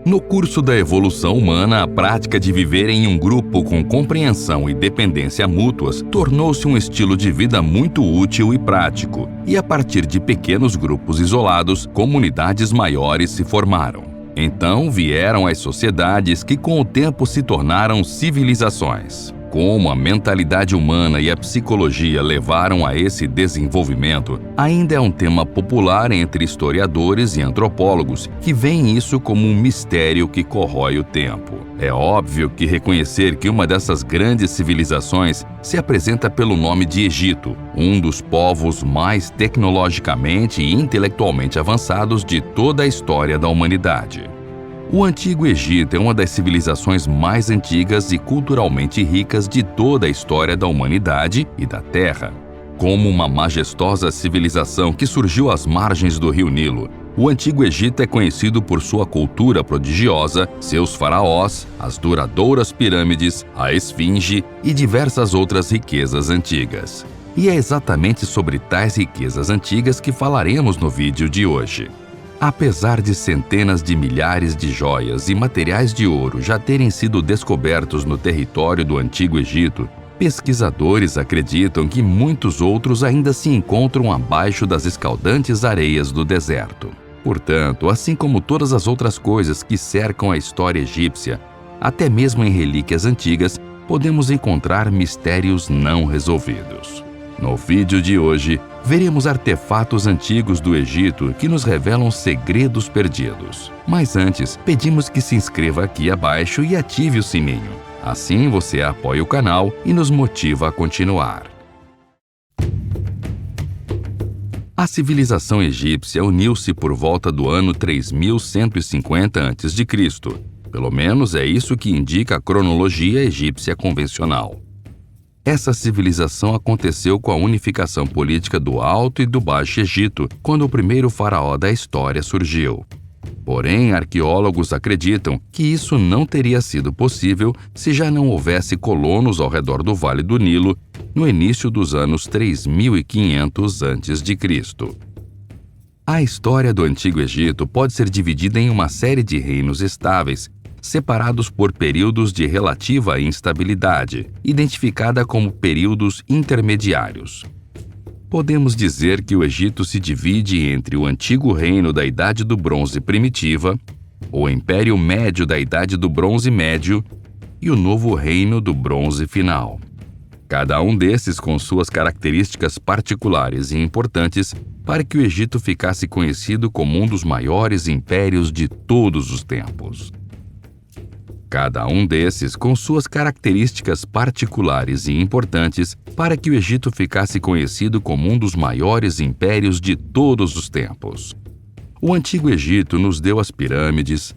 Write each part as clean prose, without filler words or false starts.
No curso da evolução humana, a prática de viver em um grupo com compreensão e dependência mútuas tornou-se um estilo de vida muito útil e prático, e a partir de pequenos grupos isolados, comunidades maiores se formaram. Então vieram as sociedades que com o tempo se tornaram civilizações. Como a mentalidade humana e a psicologia levaram a esse desenvolvimento, ainda é um tema popular entre historiadores e antropólogos que veem isso como um mistério que corrói o tempo. É óbvio que reconhecer que uma dessas grandes civilizações se apresenta pelo nome de Egito, um dos povos mais tecnologicamente e intelectualmente avançados de toda a história da humanidade. O Antigo Egito é uma das civilizações mais antigas e culturalmente ricas de toda a história da humanidade e da Terra. Como uma majestosa civilização que surgiu às margens do rio Nilo, o Antigo Egito é conhecido por sua cultura prodigiosa, seus faraós, as duradouras pirâmides, a esfinge e diversas outras riquezas antigas. E é exatamente sobre tais riquezas antigas que falaremos no vídeo de hoje. Apesar de centenas de milhares de joias e materiais de ouro já terem sido descobertos no território do Antigo Egito, pesquisadores acreditam que muitos outros ainda se encontram abaixo das escaldantes areias do deserto. Portanto, assim como todas as outras coisas que cercam a história egípcia, até mesmo em relíquias antigas, podemos encontrar mistérios não resolvidos. No vídeo de hoje, veremos artefatos antigos do Egito que nos revelam segredos perdidos. Mas antes, pedimos que se inscreva aqui abaixo e ative o sininho. Assim você apoia o canal e nos motiva a continuar. A civilização egípcia uniu-se por volta do ano 3150 a.C. Pelo menos é isso que indica a cronologia egípcia convencional. Essa civilização aconteceu com a unificação política do Alto e do Baixo Egito, quando o primeiro faraó da história surgiu. Porém, arqueólogos acreditam que isso não teria sido possível se já não houvesse colonos ao redor do Vale do Nilo no início dos anos 3500 a.C. A história do Antigo Egito pode ser dividida em uma série de reinos estáveis, separados por períodos de relativa instabilidade, identificada como períodos intermediários. Podemos dizer que o Egito se divide entre o antigo reino da Idade do Bronze primitiva, o Império Médio da Idade do Bronze Médio e o novo Reino do Bronze Final. Cada um desses com suas características particulares e importantes para que o Egito ficasse conhecido como um dos maiores impérios de todos os tempos. Cada um desses com suas características particulares e importantes para que o Egito ficasse conhecido como um dos maiores impérios de todos os tempos. O Antigo Egito nos deu as pirâmides,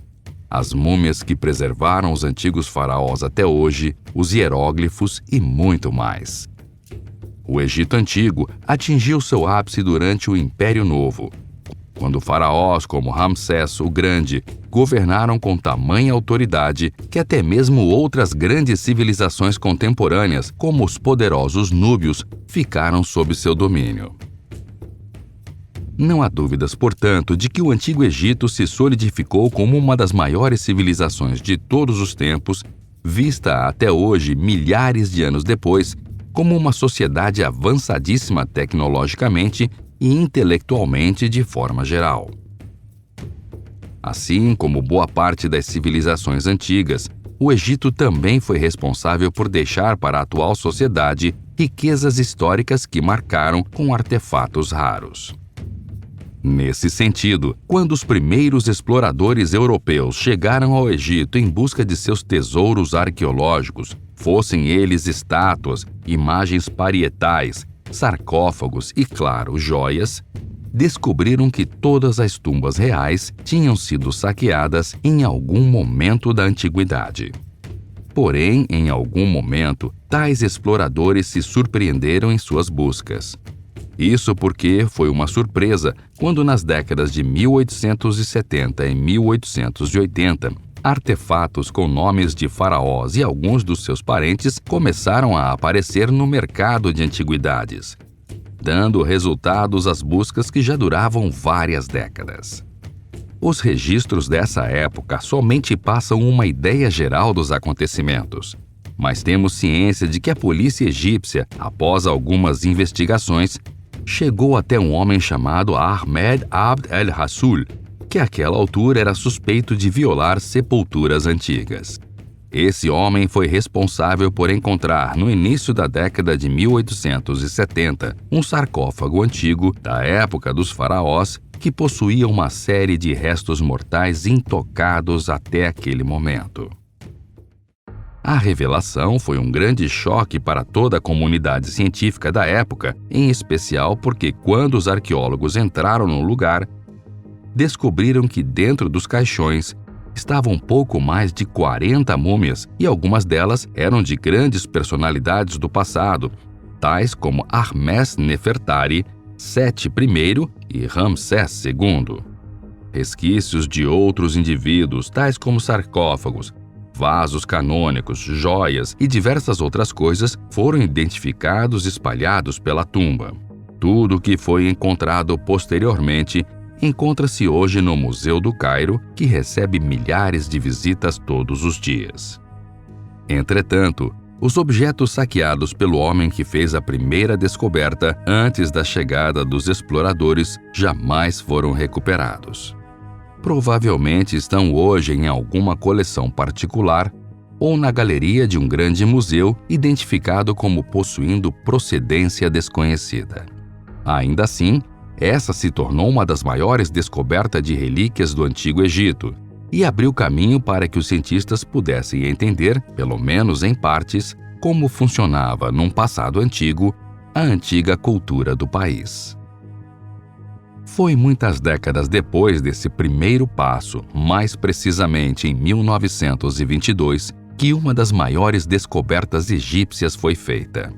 as múmias que preservaram os antigos faraós até hoje, os hieróglifos e muito mais. O Egito Antigo atingiu seu ápice durante o Império Novo, quando faraós como Ramsés o Grande governaram com tamanha autoridade que até mesmo outras grandes civilizações contemporâneas, como os poderosos núbios, ficaram sob seu domínio. Não há dúvidas, portanto, de que o Antigo Egito se solidificou como uma das maiores civilizações de todos os tempos, vista até hoje, milhares de anos depois, como uma sociedade avançadíssima tecnologicamente e intelectualmente de forma geral. Assim como boa parte das civilizações antigas, o Egito também foi responsável por deixar para a atual sociedade riquezas históricas que marcaram com artefatos raros. Nesse sentido, quando os primeiros exploradores europeus chegaram ao Egito em busca de seus tesouros arqueológicos, fossem eles estátuas, imagens parietais, sarcófagos e, claro, joias, descobriram que todas as tumbas reais tinham sido saqueadas em algum momento da antiguidade. Porém, em algum momento, tais exploradores se surpreenderam em suas buscas. Isso porque foi uma surpresa quando, nas décadas de 1870 e 1880, artefatos com nomes de faraós e alguns dos seus parentes começaram a aparecer no mercado de antiguidades, dando resultados às buscas que já duravam várias décadas. Os registros dessa época somente passam uma ideia geral dos acontecimentos, mas temos ciência de que a polícia egípcia, após algumas investigações, chegou até um homem chamado Ahmed Abd el-Rassoul, que àquela altura era suspeito de violar sepulturas antigas. Esse homem foi responsável por encontrar, no início da década de 1870, um sarcófago antigo da época dos faraós que possuía uma série de restos mortais intocados até aquele momento. A revelação foi um grande choque para toda a comunidade científica da época, em especial porque, quando os arqueólogos entraram no lugar, descobriram que dentro dos caixões estavam pouco mais de 40 múmias e algumas delas eram de grandes personalidades do passado, tais como Ahmes Nefertari, Sete I e Ramsés II. Resquícios de outros indivíduos, tais como sarcófagos, vasos canônicos, joias e diversas outras coisas foram identificados e espalhados pela tumba. Tudo o que foi encontrado posteriormente encontra-se hoje no Museu do Cairo, que recebe milhares de visitas todos os dias. Entretanto, os objetos saqueados pelo homem que fez a primeira descoberta antes da chegada dos exploradores jamais foram recuperados. Provavelmente estão hoje em alguma coleção particular ou na galeria de um grande museu identificado como possuindo procedência desconhecida. Ainda assim, essa se tornou uma das maiores descobertas de relíquias do Antigo Egito e abriu caminho para que os cientistas pudessem entender, pelo menos em partes, como funcionava, num passado antigo, a antiga cultura do país. Foi muitas décadas depois desse primeiro passo, mais precisamente em 1922, que uma das maiores descobertas egípcias foi feita.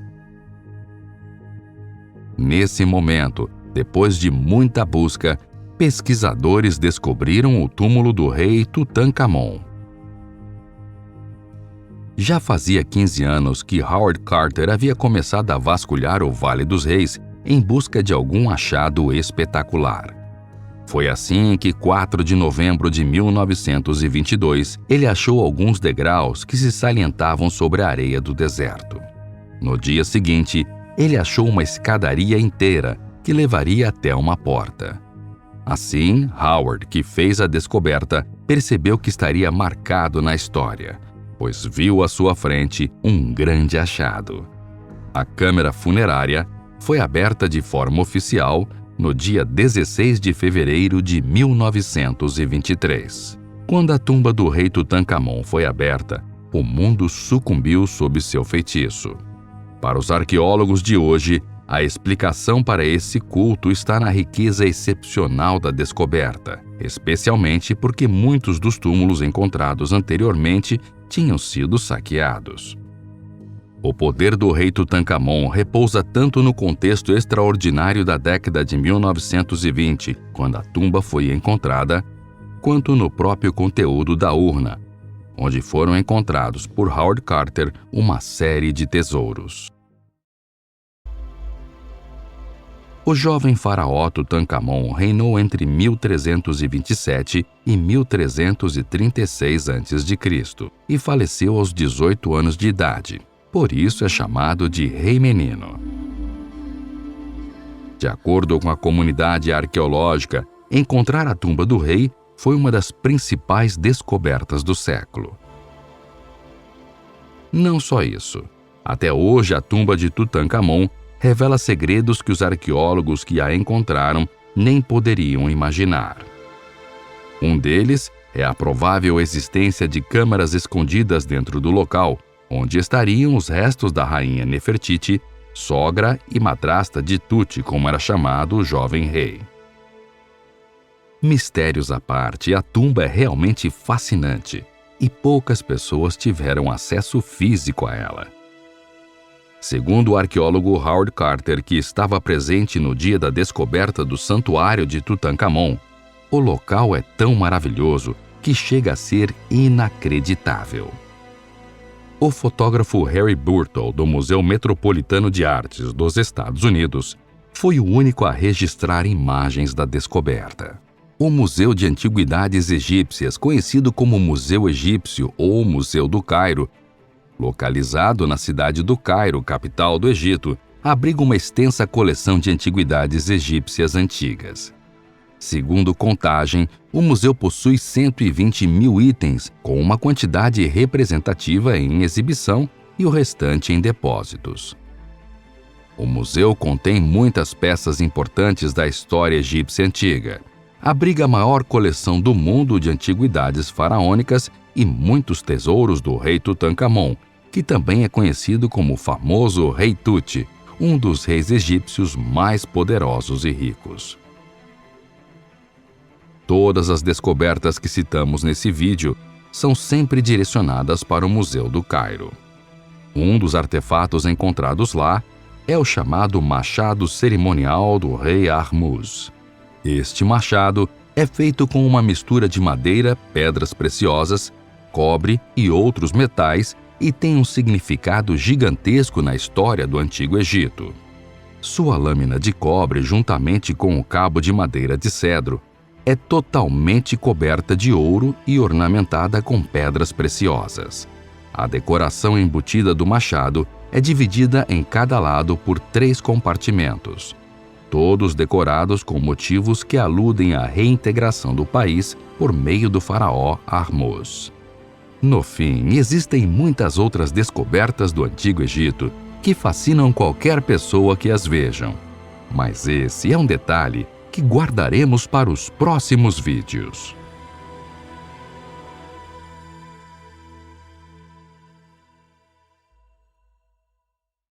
Nesse momento, depois de muita busca, pesquisadores descobriram o túmulo do rei Tutankhamon. Já fazia 15 anos que Howard Carter havia começado a vasculhar o Vale dos Reis em busca de algum achado espetacular. Foi assim que, 4 de novembro de 1922, ele achou alguns degraus que se salientavam sobre a areia do deserto. No dia seguinte, ele achou uma escadaria inteira que levaria até uma porta. Assim, Howard, que fez a descoberta, percebeu que estaria marcado na história, pois viu à sua frente um grande achado. A câmara funerária foi aberta de forma oficial no dia 16 de fevereiro de 1923. Quando a tumba do rei Tutankhamon foi aberta, o mundo sucumbiu sob seu feitiço. Para os arqueólogos de hoje, a explicação para esse culto está na riqueza excepcional da descoberta, especialmente porque muitos dos túmulos encontrados anteriormente tinham sido saqueados. O poder do rei Tutankhamon repousa tanto no contexto extraordinário da década de 1920, quando a tumba foi encontrada, quanto no próprio conteúdo da urna, onde foram encontrados por Howard Carter uma série de tesouros. O jovem faraó Tutankhamon reinou entre 1327 e 1336 a.C. e faleceu aos 18 anos de idade. Por isso é chamado de Rei Menino. De acordo com a comunidade arqueológica, encontrar a tumba do rei foi uma das principais descobertas do século. Não só isso. Até hoje, a tumba de Tutankhamon revela segredos que os arqueólogos que a encontraram nem poderiam imaginar. Um deles é a provável existência de câmaras escondidas dentro do local, onde estariam os restos da rainha Nefertiti, sogra e madrasta de Tut, como era chamado o jovem rei. Mistérios à parte, a tumba é realmente fascinante e poucas pessoas tiveram acesso físico a ela. Segundo o arqueólogo Howard Carter, que estava presente no dia da descoberta do santuário de Tutankhamon, o local é tão maravilhoso que chega a ser inacreditável. O fotógrafo Harry Burtle, do Museu Metropolitano de Artes dos Estados Unidos, foi o único a registrar imagens da descoberta. O Museu de Antiguidades Egípcias, conhecido como Museu Egípcio ou Museu do Cairo, localizado na cidade do Cairo, capital do Egito, abriga uma extensa coleção de antiguidades egípcias antigas. Segundo contagem, o museu possui 120 mil itens, com uma quantidade representativa em exibição e o restante em depósitos. O museu contém muitas peças importantes da história egípcia antiga. Abriga a maior coleção do mundo de antiguidades faraônicas e muitos tesouros do rei Tutankhamon, que também é conhecido como o famoso Rei Tut, um dos reis egípcios mais poderosos e ricos. Todas as descobertas que citamos nesse vídeo são sempre direcionadas para o Museu do Cairo. Um dos artefatos encontrados lá é o chamado machado cerimonial do rei Ahmose. Este machado é feito com uma mistura de madeira, pedras preciosas, cobre e outros metais e tem um significado gigantesco na história do Antigo Egito. Sua lâmina de cobre, juntamente com o cabo de madeira de cedro, é totalmente coberta de ouro e ornamentada com pedras preciosas. A decoração embutida do machado é dividida em cada lado por 3 compartimentos, todos decorados com motivos que aludem à reintegração do país por meio do faraó Ahmose. No fim, existem muitas outras descobertas do Antigo Egito que fascinam qualquer pessoa que as vejam. Mas esse é um detalhe que guardaremos para os próximos vídeos.